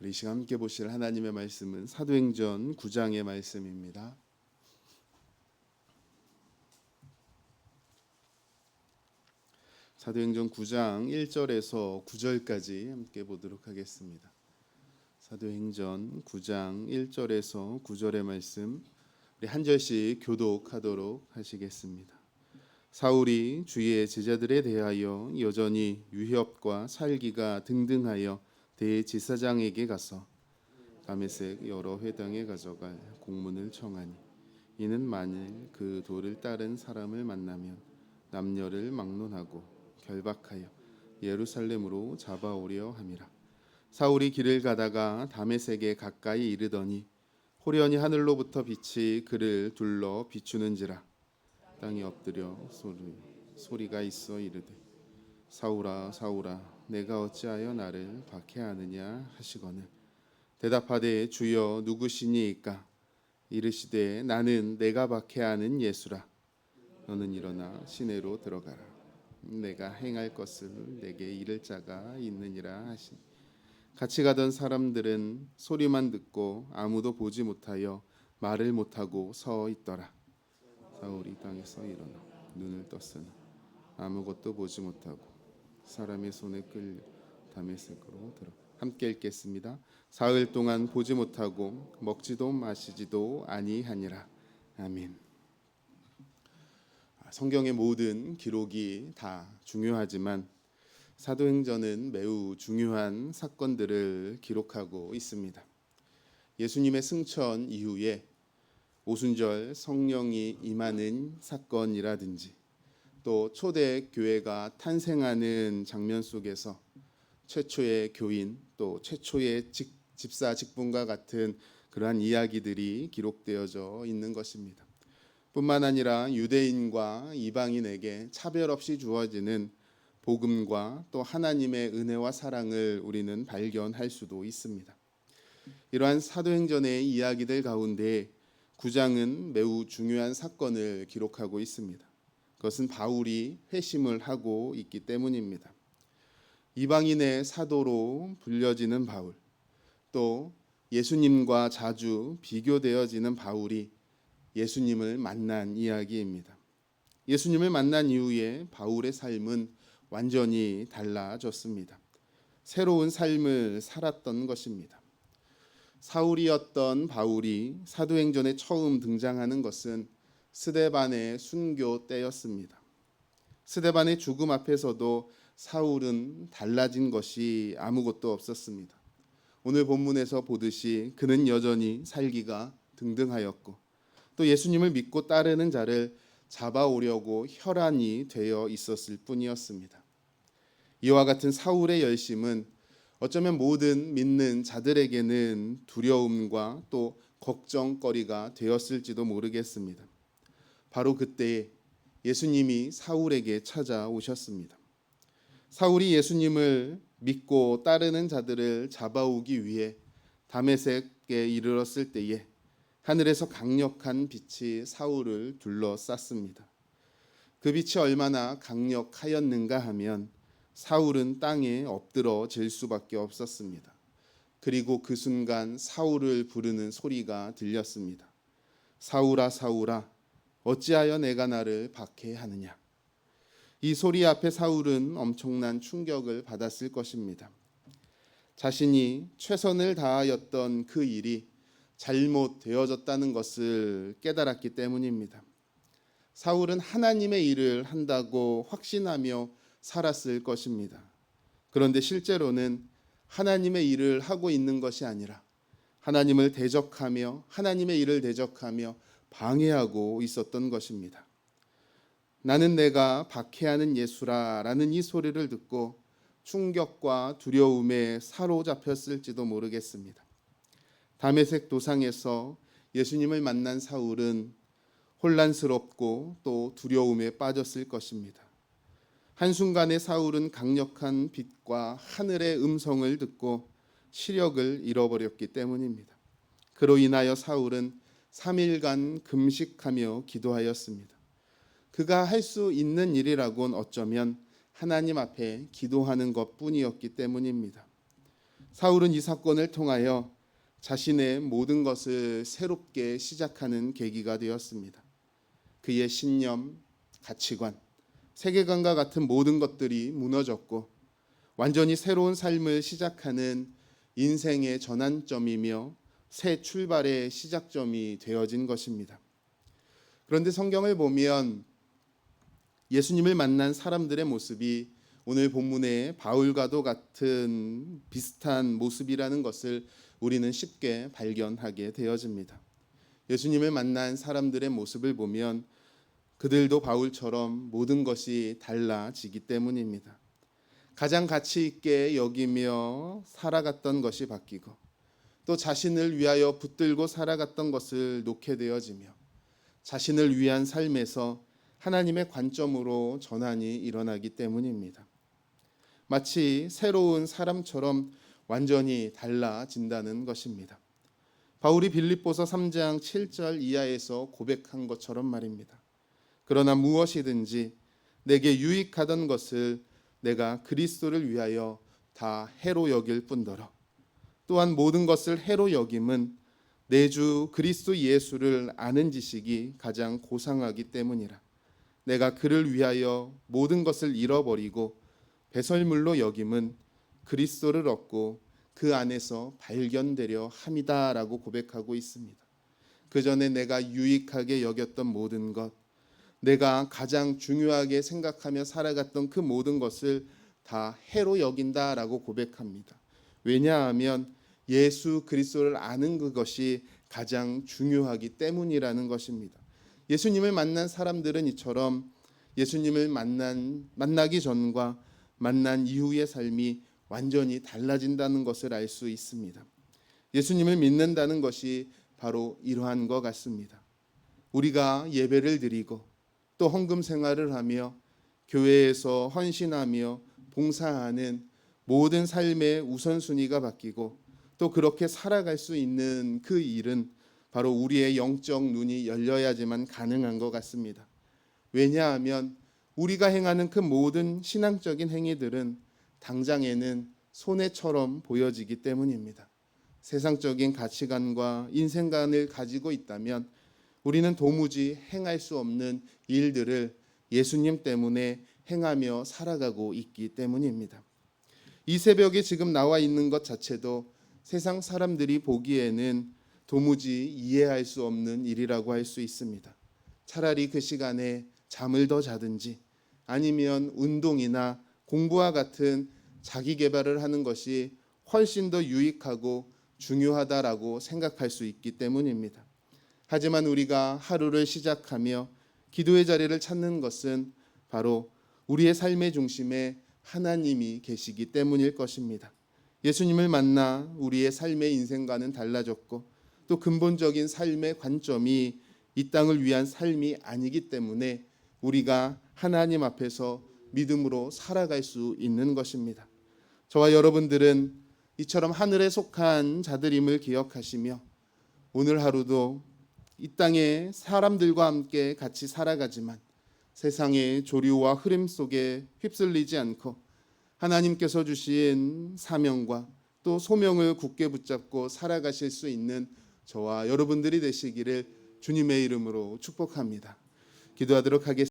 우리 이 시간 함께 보실 하나님의 말씀은 사도행전 9장의 말씀입니다. 사도행전 9장 1절에서 9절까지 함께 보도록 하겠습니다. 사도행전 9장 1절에서 9절의 말씀 우리 한 절씩 교독하도록 하시겠습니다. 사울이 주의 제자들에 대하여 여전히 유협과 살기가 등등하여 대지사장에게 가서 다메섹 여러 회당에 가져갈 공문을 청하니 이는 만일 그 도를 따른 사람을 만나면 남녀를 막론하고 결박하여 예루살렘으로 잡아오려 함이라. 사울이 길을 가다가 다메섹에 가까이 이르더니 호련히 하늘로부터 빛이 그를 둘러 비추는지라. 땅에 엎드려 소리가 있어 이르되 사울아 사울아 내가 어찌하여 나를 박해하느냐 하시거늘 대답하되 주여 누구시니이까? 이르시되 나는 내가 박해하는 예수라. 너는 일어나 시내로 들어가라. 내가 행할 것을 내게 이를 자가 있느니라 하시니 같이 가던 사람들은 소리만 듣고 아무도 보지 못하여 말을 못하고 서 있더라. 사울이 땅에서 일어나 눈을 떴으나 아무것도 보지 못하고 사람의 손에 끌려 다메섹으로 들어. 함께 읽겠습니다. 사흘 동안 보지 못하고 먹지도 마시지도 아니하니라. 아멘. 성경의 모든 기록이 다 중요하지만 사도행전은 매우 중요한 사건들을 기록하고 있습니다. 예수님의 승천 이후에 오순절 성령이 임하는 사건이라든지 또 초대 교회가 탄생하는 장면 속에서 최초의 교인 또 최초의 집사 직분과 같은 그러한 이야기들이 기록되어져 있는 것입니다. 뿐만 아니라 유대인과 이방인에게 차별 없이 주어지는 복음과 또 하나님의 은혜와 사랑을 우리는 발견할 수도 있습니다. 이러한 사도행전의 이야기들 가운데 9장은 매우 중요한 사건을 기록하고 있습니다. 그것은 바울이 회심을 하고 있기 때문입니다. 이방인의 사도로 불려지는 바울, 또 예수님과 자주 비교되어지는 바울이 예수님을 만난 이야기입니다. 예수님을 만난 이후에 바울의 삶은 완전히 달라졌습니다. 새로운 삶을 살았던 것입니다. 사울이었던 바울이 사도행전에 처음 등장하는 것은 스데반의 순교 때였습니다. 스데반의 죽음 앞에서도 사울은 달라진 것이 아무것도 없었습니다. 오늘 본문에서 보듯이 그는 여전히 살기가 등등하였고 또 예수님을 믿고 따르는 자를 잡아오려고 혈안이 되어 있었을 뿐이었습니다. 이와 같은 사울의 열심은 어쩌면 모든 믿는 자들에게는 두려움과 또 걱정거리가 되었을지도 모르겠습니다. 바로 그때 예수님이 사울에게 찾아오셨습니다. 사울이 예수님을 믿고 따르는 자들을 잡아오기 위해 다메섹에 이르렀을 때에 하늘에서 강력한 빛이 사울을 둘러쌌습니다. 그 빛이 얼마나 강력하였는가 하면 사울은 땅에 엎드러질 수밖에 없었습니다. 그리고 그 순간 사울을 부르는 소리가 들렸습니다. 사울아 사울아 어찌하여 내가 나를 박해하느냐. 이 소리 앞에 사울은 엄청난 충격을 받았을 것입니다. 자신이 최선을 다하였던 그 일이 잘못되어졌다는 것을 깨달았기 때문입니다. 사울은 하나님의 일을 한다고 확신하며 살았을 것입니다. 그런데 실제로는 하나님의 일을 하고 있는 것이 아니라 하나님을 대적하며 하나님의 일을 대적하며 방해하고 있었던 것입니다. 나는 내가 박해하는 예수라 라는 이 소리를 듣고 충격과 두려움에 사로잡혔을지도 모르겠습니다. 다메섹 도상에서 예수님을 만난 사울은 혼란스럽고 또 두려움에 빠졌을 것입니다. 한순간에 사울은 강력한 빛과 하늘의 음성을 듣고 시력을 잃어버렸기 때문입니다. 그로 인하여 사울은 3일간 금식하며 기도하였습니다. 그가 할 수 있는 일이라곤 어쩌면 하나님 앞에 기도하는 것뿐이었기 때문입니다. 사울은 이 사건을 통하여 자신의 모든 것을 새롭게 시작하는 계기가 되었습니다. 그의 신념, 가치관, 세계관과 같은 모든 것들이 무너졌고 완전히 새로운 삶을 시작하는 인생의 전환점이며 새 출발의 시작점이 되어진 것입니다. 그런데 성경을 보면 예수님을 만난 사람들의 모습이 오늘 본문의 바울과도 같은 비슷한 모습이라는 것을 우리는 쉽게 발견하게 되어집니다. 예수님을 만난 사람들의 모습을 보면 그들도 바울처럼 모든 것이 달라지기 때문입니다. 가장 가치 있게 여기며 살아갔던 것이 바뀌고 또 자신을 위하여 붙들고 살아갔던 것을 놓게 되어지며 자신을 위한 삶에서 하나님의 관점으로 전환이 일어나기 때문입니다. 마치 새로운 사람처럼 완전히 달라진다는 것입니다. 바울이 빌립보서 3장 7절 이하에서 고백한 것처럼 말입니다. 그러나 무엇이든지 내게 유익하던 것을 내가 그리스도를 위하여 다 해로 여길 뿐더러 또한 모든 것을 해로 여김은 내 주 그리스도 예수를 아는 지식이 가장 고상하기 때문이라. 내가 그를 위하여 모든 것을 잃어버리고 배설물로 여김은 그리스도를 얻고 그 안에서 발견되려 함이다라고 고백하고 있습니다. 그 전에 내가 유익하게 여겼던 모든 것, 내가 가장 중요하게 생각하며 살아갔던 그 모든 것을 다 해로 여긴다라고 고백합니다. 왜냐하면 예수 그리스도를 아는 그것이 가장 중요하기 때문이라는 것입니다. 예수님을 만난 사람들은 이처럼 예수님을 만나기 전과 만난 이후의 삶이 완전히 달라진다는 것을 알 수 있습니다. 예수님을 믿는다는 것이 바로 이러한 것 같습니다. 우리가 예배를 드리고 또 헌금 생활을 하며 교회에서 헌신하며 봉사하는 모든 삶의 우선순위가 바뀌고 또 그렇게 살아갈 수 있는 그 일은 바로 우리의 영적 눈이 열려야지만 가능한 것 같습니다. 왜냐하면 우리가 행하는 그 모든 신앙적인 행위들은 당장에는 손해처럼 보여지기 때문입니다. 세상적인 가치관과 인생관을 가지고 있다면 우리는 도무지 행할 수 없는 일들을 예수님 때문에 행하며 살아가고 있기 때문입니다. 이 새벽에 지금 나와 있는 것 자체도 세상 사람들이 보기에는 도무지 이해할 수 없는 일이라고 할 수 있습니다. 차라리 그 시간에 잠을 더 자든지 아니면 운동이나 공부와 같은 자기 개발을 하는 것이 훨씬 더 유익하고 중요하다라고 생각할 수 있기 때문입니다. 하지만 우리가 하루를 시작하며 기도의 자리를 찾는 것은 바로 우리의 삶의 중심에 하나님이 계시기 때문일 것입니다. 예수님을 만나 우리의 삶의 인생과는 달라졌고 또 근본적인 삶의 관점이 이 땅을 위한 삶이 아니기 때문에 우리가 하나님 앞에서 믿음으로 살아갈 수 있는 것입니다. 저와 여러분들은 이처럼 하늘에 속한 자들임을 기억하시며 오늘 하루도 이 땅에 사람들과 함께 같이 살아가지만 세상의 조류와 흐름 속에 휩쓸리지 않고 하나님께서 주신 사명과 또 소명을 굳게 붙잡고 살아가실 수 있는 저와 여러분들이 되시기를 주님의 이름으로 축복합니다. 기도하도록 하겠습니다.